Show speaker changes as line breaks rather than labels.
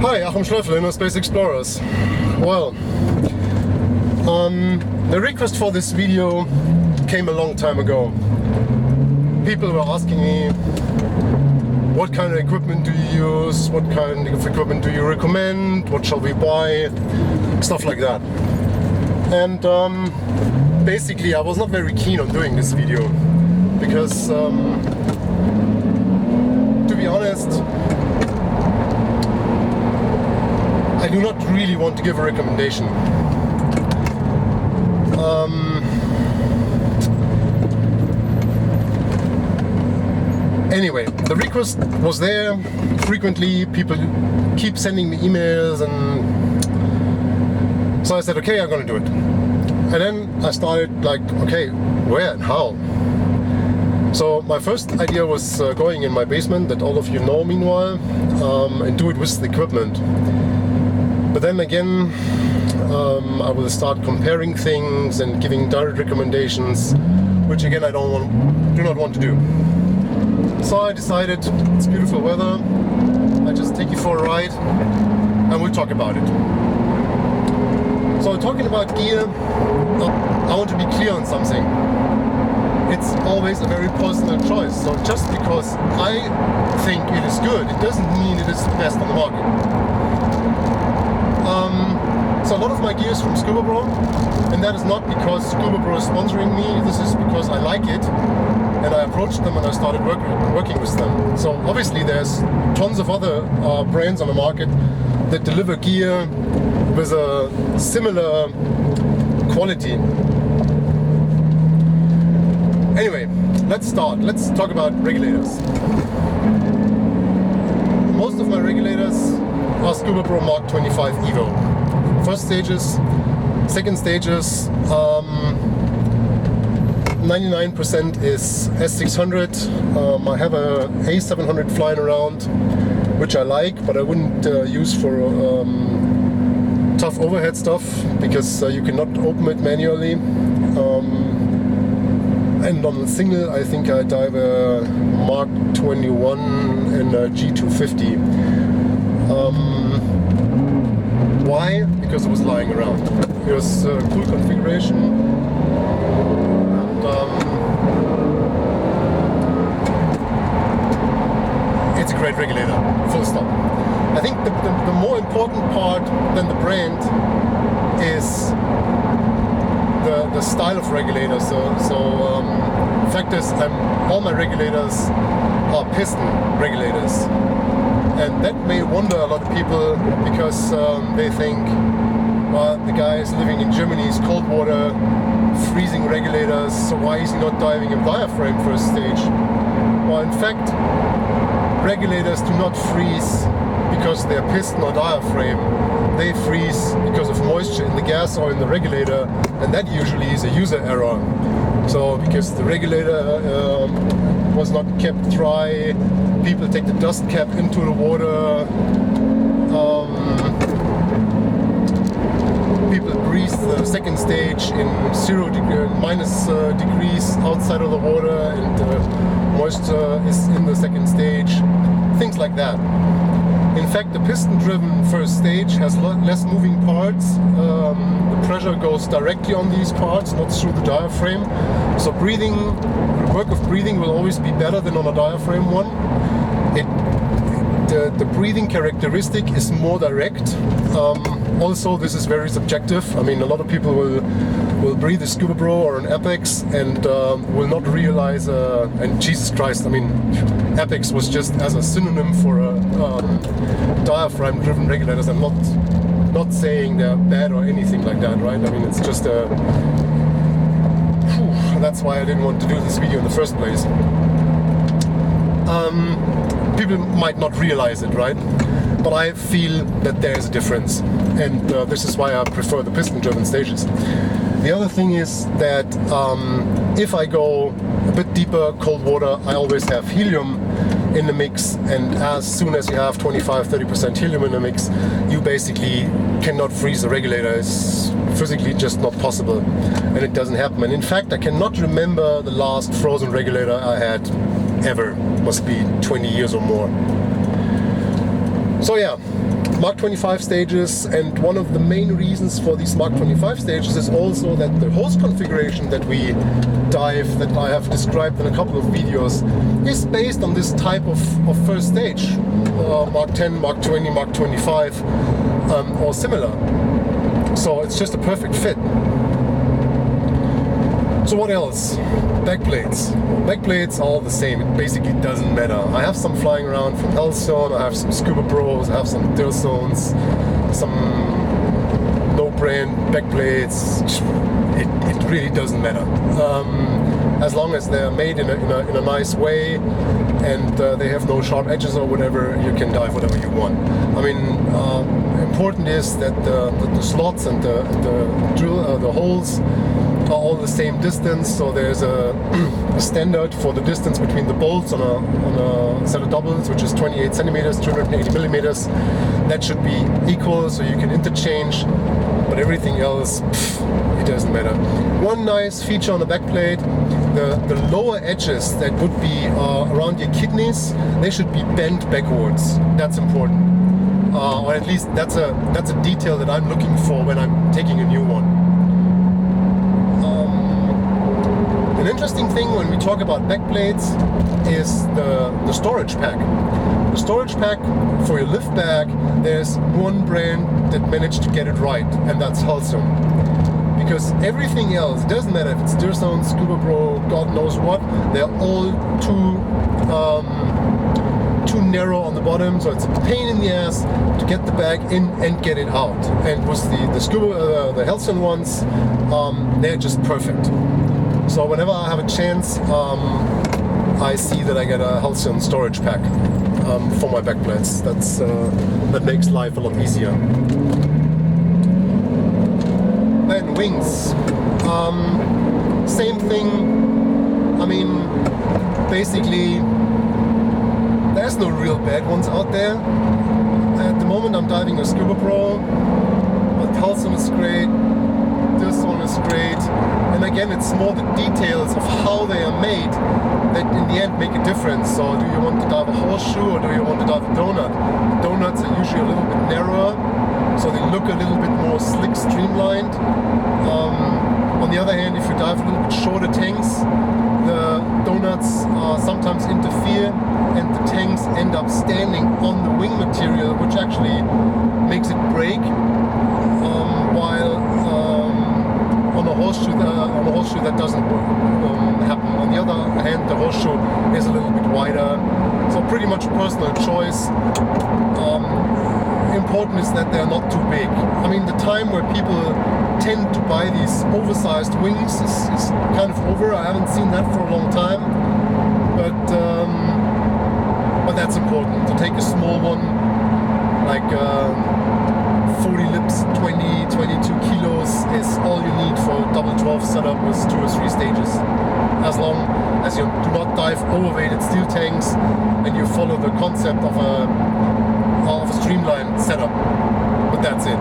Hi, Achim Schlöffel, InnerSpace Explorers. Well, the request for this video came a long time ago. People were asking me, what kind of equipment do you use? What kind of equipment do you recommend? What shall we buy? Stuff like that. And basically I was not very keen on doing this video because to be honest, I do not really want to give a recommendation. Anyway, the request was there. Frequently people keep sending me emails, and so I said, okay, I'm gonna do it. And then I started like, okay, where and how? So my first idea was going in my basement, that all of you know meanwhile, and do it with the equipment. But then again, I will start comparing things and giving direct recommendations, which again I do not want to do. So I decided, it's beautiful weather, I just take you for a ride and we'll talk about it. So talking about gear, I want to be clear on something. It's always a very personal choice. So just because I think it is good, it doesn't mean it is the best on the market. So a lot of my gear is from Scuba Bro, and that is not because Scuba Bro is sponsoring me. This is because I like it, and I approached them and I started working with them. So obviously there's tons of other brands on the market that deliver gear with a similar quality. Anyway, let's start. Let's talk about regulators. Most of my regulators are Scuba Pro Mark 25 Evo. First stages, second stages, 99% is S600. I have a A700 flying around, which I like, but I wouldn't use for tough overhead stuff because you cannot open it manually. And on the single, I think I dive a Mark 21 and a G250. Why? Because it was lying around. It was a cool configuration. And, it's a great regulator, full stop. I think the more important part than the brand is the style of regulator. So fact is, all my regulators are piston regulators, and that may wonder a lot of people because they think, well, the guy is living in Germany, he's cold water, freezing regulators, so why is he not diving in diaphragm first stage? Well, in fact, regulators do not freeze because they're piston or diaphragm. They freeze because of moisture in the gas or in the regulator, and that usually is a user error. So because the regulator was not kept dry, people take the dust cap into the water, people breathe the second stage in minus degrees outside of the water, and moisture is in the second stage, things like that. In fact, the piston-driven first stage has less moving parts. The pressure goes directly on these parts, not through the diaphragm. So breathing, the work of breathing will always be better than on a diaphragm one. The breathing characteristic is more direct. Also, this is very subjective. I mean, a lot of people will breathe a Scuba Bro or an Apex and will not realize, and Jesus Christ, I mean, Apex was just as a synonym for a diaphragm-driven regulators. I'm not saying they're bad or anything like that, right? I mean, it's just a... that's why I didn't want to do this video in the first place. People might not realize it, right? But I feel that there is a difference, and this is why I prefer the piston-driven stages. The other thing is that if I go a bit deeper, cold water, I always have helium in the mix, and as soon as you have 25-30% helium in the mix, you basically cannot freeze the regulator. It's physically just not possible, and it doesn't happen. And in fact, I cannot remember the last frozen regulator I had ever. Must be 20 years or more. So yeah, Mark 25 stages, and one of the main reasons for these Mark 25 stages is also that the hose configuration that we dive, that I have described in a couple of videos, is based on this type of first stage, Mark 10, Mark 20, Mark 25, or similar. So it's just a perfect fit. So what else? Backplates. Backplates are all the same. It basically doesn't matter. I have some flying around from Hellstone, I have some Scuba Pros, I have some Dirzones, some no-brand backplates. It really doesn't matter. As long as they're made in a nice way and they have no sharp edges or whatever, you can dive whatever you want. I mean, important is that the slots and the holes are all the same distance, so there's a standard for the distance between the bolts on a set of doubles, which is 28 centimeters, 280 millimeters. That should be equal, so you can interchange, but everything else, it doesn't matter. One nice feature on the backplate, the lower edges that would be around your kidneys, they should be bent backwards. That's important, or at least that's a detail that I'm looking for when I'm taking a new one. An interesting thing when we talk about backplates is the storage pack. The storage pack for your lift bag, there's one brand that managed to get it right, and that's Hellstone. Because everything else, doesn't matter if it's Dirzone, Scuba Pro, God knows what, they're all too narrow on the bottom, so it's a pain in the ass to get the bag in and get it out. And with the Hellstone ones, they're just perfect. So whenever I have a chance, I see that I get a Hellstone storage pack for my backplates. That makes life a lot easier. Then wings. Same thing. I mean, basically, there's no real bad ones out there. At the moment I'm diving a Scuba Pro, but Hellstone is great, this one is great, and again it's more the details of how they are made that in the end make a difference. So do you want to dive a horseshoe or do you want to dive a donut? The donuts are usually a little bit narrower, so they look a little bit more slick, streamlined. On the other hand, if you dive a little bit shorter tanks, the donuts sometimes interfere and the tanks end up standing on the wing material, which actually makes it break, while on a horseshoe that doesn't happen. On the other hand, the horseshoe is a little bit wider, so pretty much personal choice. Important is that they're not too big. I mean, the time where people tend to buy these oversized wings is kind of over. I haven't seen that for a long time, but that's important. To take a small one, like 40 lips, 22 kilos is all you need for a double 12 setup with 2 or 3 stages. As long as you do not dive overweighted steel tanks and you follow the concept of a streamlined setup. But that's it.